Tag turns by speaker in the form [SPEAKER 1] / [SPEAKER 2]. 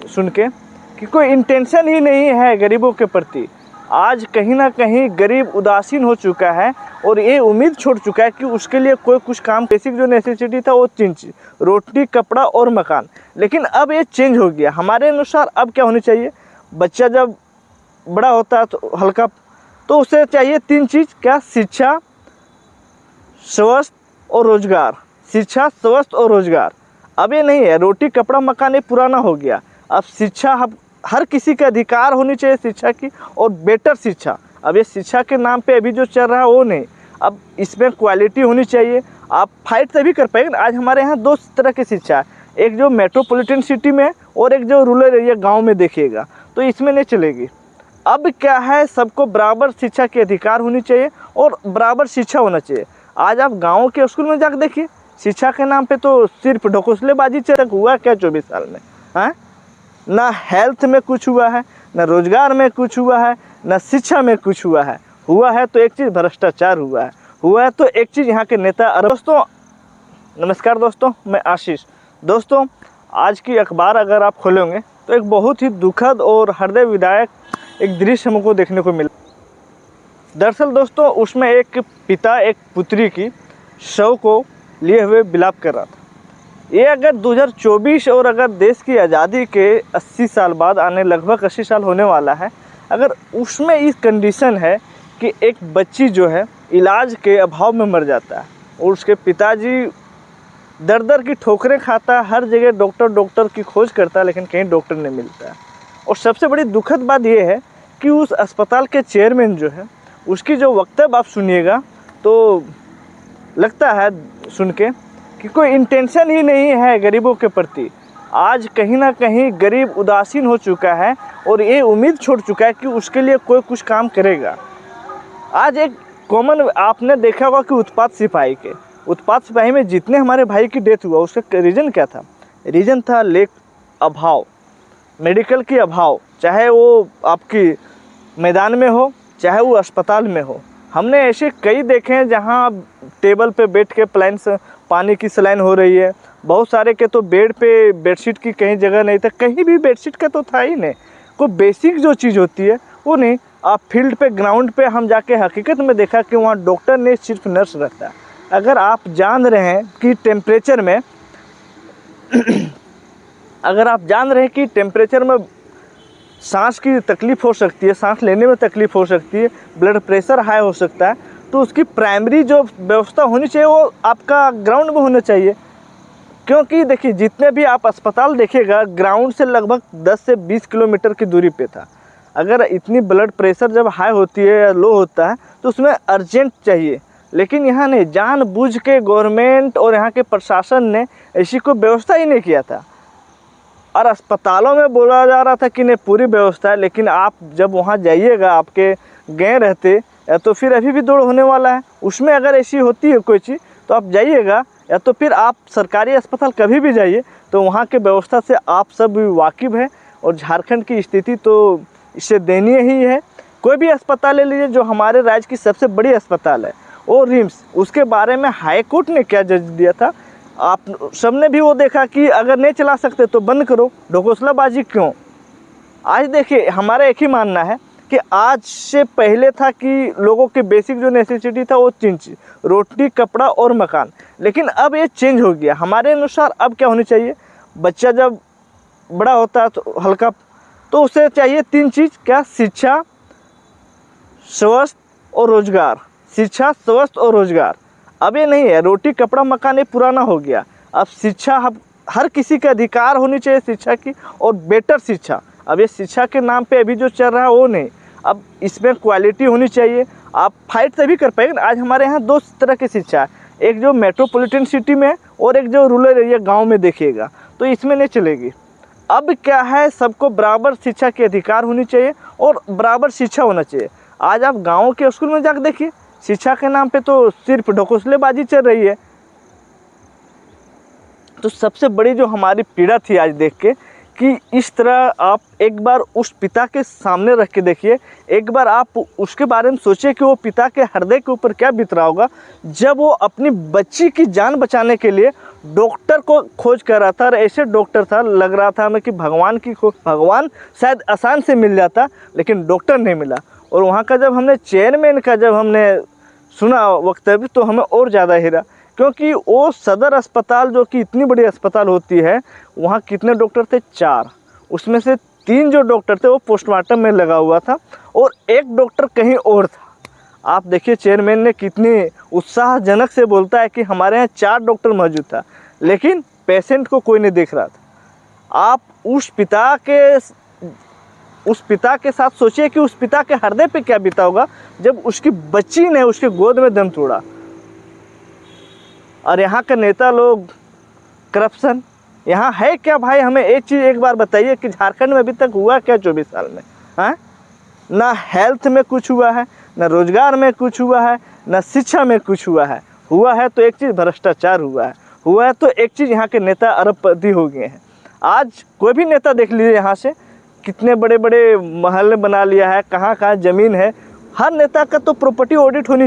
[SPEAKER 1] सुन के कि कोई इंटेंशन ही नहीं है गरीबों के प्रति। आज कहीं ना कहीं गरीब उदासीन हो चुका है और ये उम्मीद छोड़ चुका है कि उसके लिए कोई कुछ काम, बेसिक जो नेसेसिटी था वो चेंज, रोटी कपड़ा और मकान। लेकिन अब ये चेंज हो गया। हमारे अनुसार अब क्या होनी चाहिए, बच्चा जब बड़ा होता है तो हल्का, तो उसे चाहिए 3 चीज़। क्या? शिक्षा, स्वास्थ्य और रोजगार। शिक्षा, स्वास्थ्य और रोजगार। अब ये नहीं है रोटी कपड़ा मकान, ये पुराना हो गया। अब शिक्षा, हर किसी का अधिकार होनी चाहिए शिक्षा की, और बेटर शिक्षा। अब ये शिक्षा के नाम पे अभी जो चल रहा है वो नहीं, अब इसमें क्वालिटी होनी चाहिए। आप फाइट तभी कर पाएंगे। आज हमारे यहाँ 2 तरह की शिक्षा है, एक जो मेट्रोपॉलिटन सिटी में और एक जो रूरल एरिया गाँव में देखिएगा, तो इसमें नहीं चलेगी। अब क्या है, सबको बराबर शिक्षा के अधिकार होनी चाहिए और बराबर शिक्षा होना चाहिए। आज आप गाँव के स्कूल में जाकर देखिए, शिक्षा के नाम पे तो सिर्फ ढकोसलेबाजी तक हुआ क्या 24 साल में? हाँ, ना हेल्थ में कुछ हुआ है, ना रोजगार में कुछ हुआ है, ना शिक्षा में कुछ हुआ है। हुआ है तो एक चीज़, भ्रष्टाचार हुआ है। हुआ है तो एक चीज़, यहाँ के नेता। दोस्तों नमस्कार दोस्तों, मैं आशीष। दोस्तों आज की अखबार अगर आप खोलेंगे तो एक बहुत ही दुखद और हृदय विदायक एक दृश्य हमको देखने को मिला। दरअसल दोस्तों उसमें एक पिता एक पुत्री की शव को लिए हुए विलाप कर रहा था। ये अगर 2024 और अगर देश की आज़ादी के 80 साल बाद आने, लगभग 80 साल होने वाला है, अगर उसमें इस कंडीशन है कि एक बच्ची जो है इलाज के अभाव में मर जाता है और उसके पिताजी दर दर की ठोकरें खाता है, हर जगह डॉक्टर की खोज करता है, लेकिन कहीं डॉक्टर नहीं मिलता है। और सबसे बड़ी दुखद बात यह है कि उस अस्पताल के चेयरमैन जो है, उसकी जो वक्तव्य आप सुनिएगा तो लगता है सुन के कि कोई इंटेंशन ही नहीं है गरीबों के प्रति। आज कहीं ना कहीं गरीब उदासीन हो चुका है और ये उम्मीद छोड़ चुका है कि उसके लिए कोई कुछ काम करेगा। आज एक कॉमन आपने देखा होगा कि उत्पाद सिपाही में जितने हमारे भाई की डेथ हुआ, उसका रीज़न क्या था? रीज़न था अभाव, मेडिकल की अभाव, चाहे वो आपकी मैदान में हो चाहे वो अस्पताल में हो। हमने ऐसे कई देखे हैं जहाँ टेबल पे बैठ के पानी की सलाइन हो रही है। बहुत सारे के तो बेड पे बेडशीट की कहीं जगह नहीं था, कहीं भी बेडशीट का तो था ही नहीं। कोई बेसिक जो चीज़ होती है वो नहीं। आप फील्ड पे, ग्राउंड पे हम जाके हकीकत में देखा कि वहाँ डॉक्टर नहीं, सिर्फ नर्स रहता है। अगर आप जान रहे हैं कि टेम्परेचर में अगर आप जान रहे हैं कि टेम्परेचर में सांस की तकलीफ़ हो सकती है, सांस लेने में तकलीफ़ हो सकती है, ब्लड प्रेशर हाई हो सकता है, तो उसकी प्राइमरी जो व्यवस्था होनी चाहिए वो आपका ग्राउंड में होना चाहिए। क्योंकि देखिए जितने भी आप अस्पताल देखिएगा, ग्राउंड से लगभग 10 से 20 किलोमीटर की दूरी पे था। अगर इतनी ब्लड प्रेशर जब हाई होती है या लो होता है तो उसमें अर्जेंट चाहिए, लेकिन यहाँ नहीं। जानबूझ के गवर्नमेंट और यहाँ के प्रशासन ने ऐसी कोई व्यवस्था ही नहीं किया था। और अस्पतालों में बोला जा रहा था कि नहीं पूरी व्यवस्था है, लेकिन आप जब वहाँ जाइएगा, आपके गए रहते, या तो फिर अभी भी दौड़ होने वाला है उसमें अगर ऐसी होती है कोई चीज़ तो आप जाइएगा, या तो फिर आप सरकारी अस्पताल कभी भी जाइए तो वहाँ के व्यवस्था से आप सब भी वाकिफ़ हैं। और झारखंड की स्थिति तो इससे दयनीय ही है। कोई भी अस्पताल ले लीजिए, जो हमारे राज्य की सबसे बड़ी अस्पताल है वो रिम्स, उसके बारे में हाई कोर्ट ने क्या जज दिया था, आप सबने भी वो देखा कि अगर नहीं चला सकते तो बंद करो। ढकोसलाबाजी क्यों? आज देखिए हमारा एक ही मानना है कि आज से पहले था कि लोगों के बेसिक जो नेसेसिटी था वो चेंज, रोटी कपड़ा और मकान। लेकिन अब ये चेंज हो गया। हमारे अनुसार अब क्या होनी चाहिए, बच्चा जब बड़ा होता है तो हल्का, तो उसे चाहिए 3 चीज़। क्या? शिक्षा, स्वास्थ्य और रोजगार। शिक्षा, स्वास्थ्य और रोजगार। अब ये नहीं है रोटी कपड़ा मकान, ये पुराना हो गया। अब शिक्षा, हर किसी का अधिकार होनी चाहिए शिक्षा की, और बेटर शिक्षा। अब ये शिक्षा के नाम पे अभी जो चल रहा है वो नहीं, अब इसमें क्वालिटी होनी चाहिए। आप फाइट तभी कर पाएंगे। आज हमारे यहाँ 2 तरह की शिक्षा है, एक जो मेट्रोपॉलिटन सिटी में और एक जो रूरल एरिया गाँव में देखिएगा, तो इसमें नहीं चलेगी। अब क्या है, सबको बराबर शिक्षा के अधिकार होनी चाहिए और बराबर शिक्षा होना चाहिए। आज आप गाँव के स्कूल में जाकर देखिए, शिक्षा के नाम पे तो सिर्फ ढकोसलेबाजी चल रही है। तो सबसे बड़ी जो हमारी पीड़ा थी आज देख के कि इस तरह आप एक बार उस पिता के सामने रख के देखिए, एक बार आप उसके बारे में सोचिए कि वो पिता के हृदय के ऊपर क्या बीत रहा होगा जब वो अपनी बच्ची की जान बचाने के लिए डॉक्टर को खोज कर रहा था। और ऐसे डॉक्टर था, लग रहा था हमें कि भगवान शायद आसान से मिल जाता, लेकिन डॉक्टर नहीं मिला। और वहाँ का जब हमने चेयरमैन का जब हमने सुना वक्तव्य तो हमें और ज़्यादा हिला, क्योंकि वो सदर अस्पताल जो कि इतनी बड़ी अस्पताल होती है, वहाँ कितने डॉक्टर थे? 4। उसमें से 3 जो डॉक्टर थे वो पोस्टमार्टम में लगा हुआ था और 1 डॉक्टर कहीं और था। आप देखिए चेयरमैन ने कितनी उत्साहजनक से बोलता है कि हमारे यहाँ 4 डॉक्टर मौजूद था, लेकिन पेशेंट को कोई नहीं देख रहा था। आप उस पिता के साथ सोचिए कि उस पिता के हृदय पे क्या बीता होगा जब उसकी बच्ची ने उसके गोद में दम तोड़ा। और यहाँ के नेता लोग करप्शन, यहाँ है क्या भाई? हमें एक चीज़ एक बार बताइए कि झारखंड में अभी तक हुआ क्या 24 साल में? हाँ, ना हेल्थ में कुछ हुआ है, ना रोजगार में कुछ हुआ है, ना शिक्षा में कुछ हुआ है। हुआ है तो एक चीज़ भ्रष्टाचार हुआ है तो एक चीज़ यहाँ के नेता अरबपति हो गए हैं। आज कोई भी नेता देख लीजिए यहाँ से कितने बड़े बड़े महल बना लिया है, कहाँ कहाँ ज़मीन है। हर नेता का तो प्रॉपर्टी ऑडिट होनी